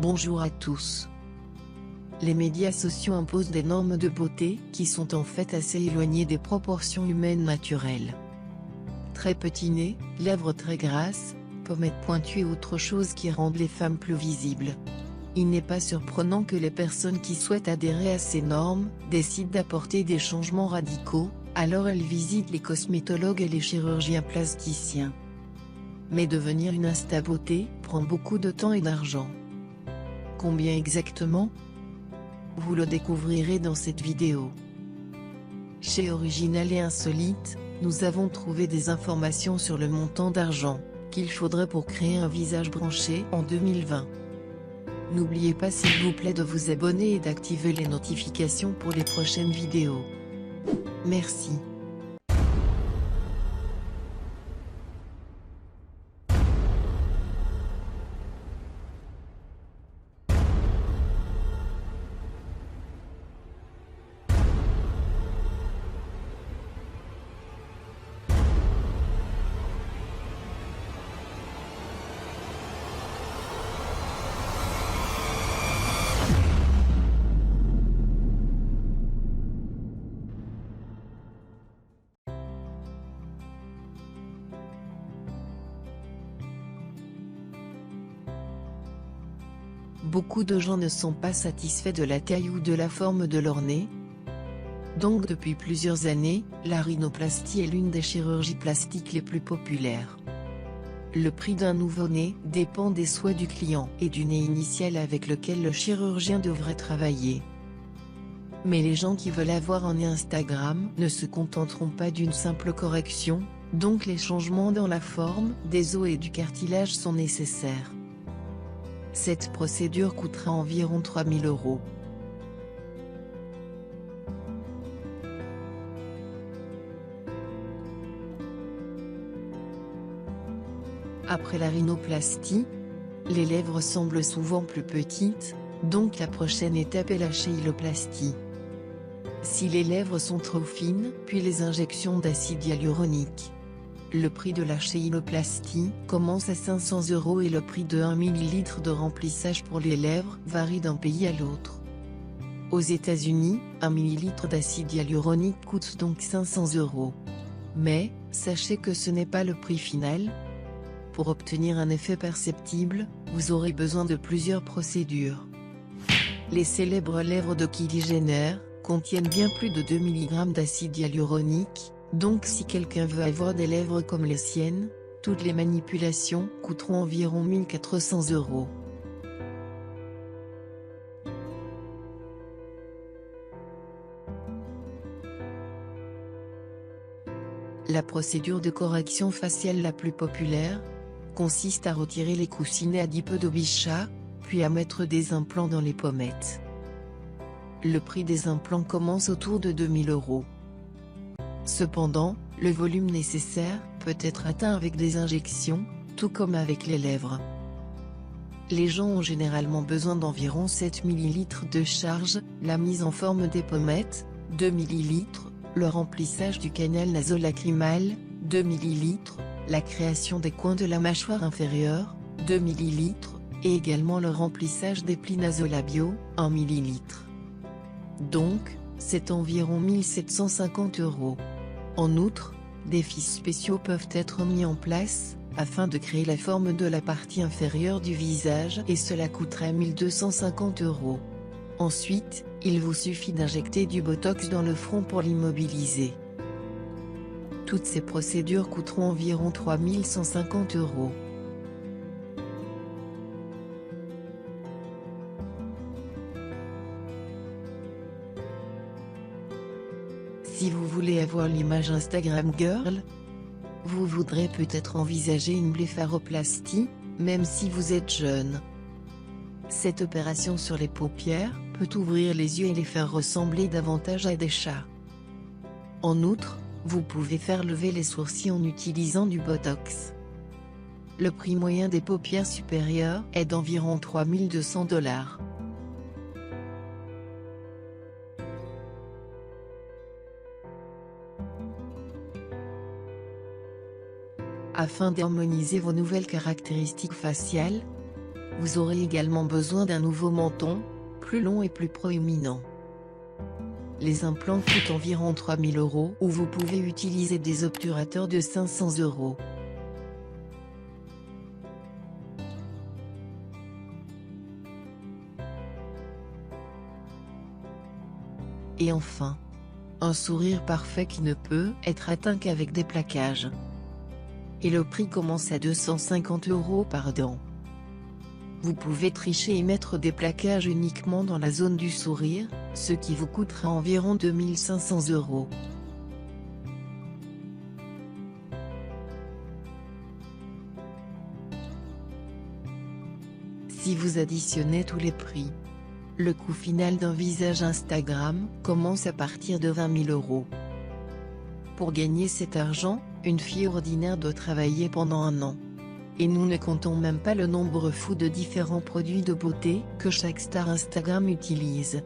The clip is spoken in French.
Bonjour à tous. Les médias sociaux imposent des normes de beauté qui sont en fait assez éloignées des proportions humaines naturelles. Très petit nez, lèvres très grasses, pommettes pointues et autre chose qui rendent les femmes plus visibles. Il n'est pas surprenant que les personnes qui souhaitent adhérer à ces normes décident d'apporter des changements radicaux, alors elles visitent les cosmétologues et les chirurgiens plasticiens. Mais devenir une insta-beauté prend beaucoup de temps et d'argent. Combien exactement? Vous le découvrirez dans cette vidéo. Chez Original et Insolite, nous avons trouvé des informations sur le montant d'argent qu'il faudrait pour créer un visage branché en 2020. N'oubliez pas s'il vous plaît de vous abonner et d'activer les notifications pour les prochaines vidéos. Merci. Beaucoup de gens ne sont pas satisfaits de la taille ou de la forme de leur nez. Donc depuis plusieurs années, la rhinoplastie est l'une des chirurgies plastiques les plus populaires. Le prix d'un nouveau-né dépend des souhaits du client et du nez initial avec lequel le chirurgien devrait travailler. Mais les gens qui veulent avoir un nez Instagram ne se contenteront pas d'une simple correction, donc les changements dans la forme des os et du cartilage sont nécessaires. Cette procédure coûtera environ 3 000 €. Après la rhinoplastie, les lèvres semblent souvent plus petites, donc la prochaine étape est la chéiloplastie. Si les lèvres sont trop fines, puis les injections d'acide hyaluronique. Le prix de la chéiloplastie commence à 500 € et le prix de 1 ml de remplissage pour les lèvres varie d'un pays à l'autre. Aux États-Unis, 1 ml d'acide hyaluronique coûte donc 500 €. Mais, sachez que ce n'est pas le prix final. Pour obtenir un effet perceptible, vous aurez besoin de plusieurs procédures. Les célèbres lèvres de Kylie Jenner contiennent bien plus de 2 mg d'acide hyaluronique. Donc si quelqu'un veut avoir des lèvres comme les siennes, toutes les manipulations coûteront environ 1 400 €. La procédure de correction faciale la plus populaire consiste à retirer les coussinets adipeux de Bichat, puis à mettre des implants dans les pommettes. Le prix des implants commence autour de 2 000 €. Cependant, le volume nécessaire peut être atteint avec des injections, tout comme avec les lèvres. Les gens ont généralement besoin d'environ 7 ml de charge, la mise en forme des pommettes, 2 ml, le remplissage du canal nasolacrimal, 2 ml, la création des coins de la mâchoire inférieure, 2 ml, et également le remplissage des plis nasolabiaux, 1 ml. Donc, c'est environ 1 750 €. En outre, des fils spéciaux peuvent être mis en place, afin de créer la forme de la partie inférieure du visage et cela coûterait 1 250 €. Ensuite, il vous suffit d'injecter du botox dans le front pour l'immobiliser. Toutes ces procédures coûteront environ 3 150 €. Si vous voulez avoir l'image Instagram Girl, vous voudrez peut-être envisager une blépharoplastie, même si vous êtes jeune. Cette opération sur les paupières peut ouvrir les yeux et les faire ressembler davantage à des chats. En outre, vous pouvez faire lever les sourcils en utilisant du botox. Le prix moyen des paupières supérieures est d'environ 3 200 $. Afin d'harmoniser vos nouvelles caractéristiques faciales, Vous aurez également besoin d'un nouveau menton, plus long et plus proéminent. Les implants coûtent environ 3 000 € ou vous pouvez utiliser des obturateurs de 500 €. Et enfin, un sourire parfait qui ne peut être atteint qu'avec des plaquages. Et le prix commence à 250 € par dent. Vous pouvez tricher et mettre des plaquages uniquement dans la zone du sourire, ce qui vous coûtera environ 2 500 €. Si vous additionnez tous les prix, le coût final d'un visage Instagram commence à partir de 20 000 €. Pour gagner cet argent, une fille ordinaire doit travailler pendant 1 an. Et nous ne comptons même pas le nombre fou de différents produits de beauté que chaque star Instagram utilise.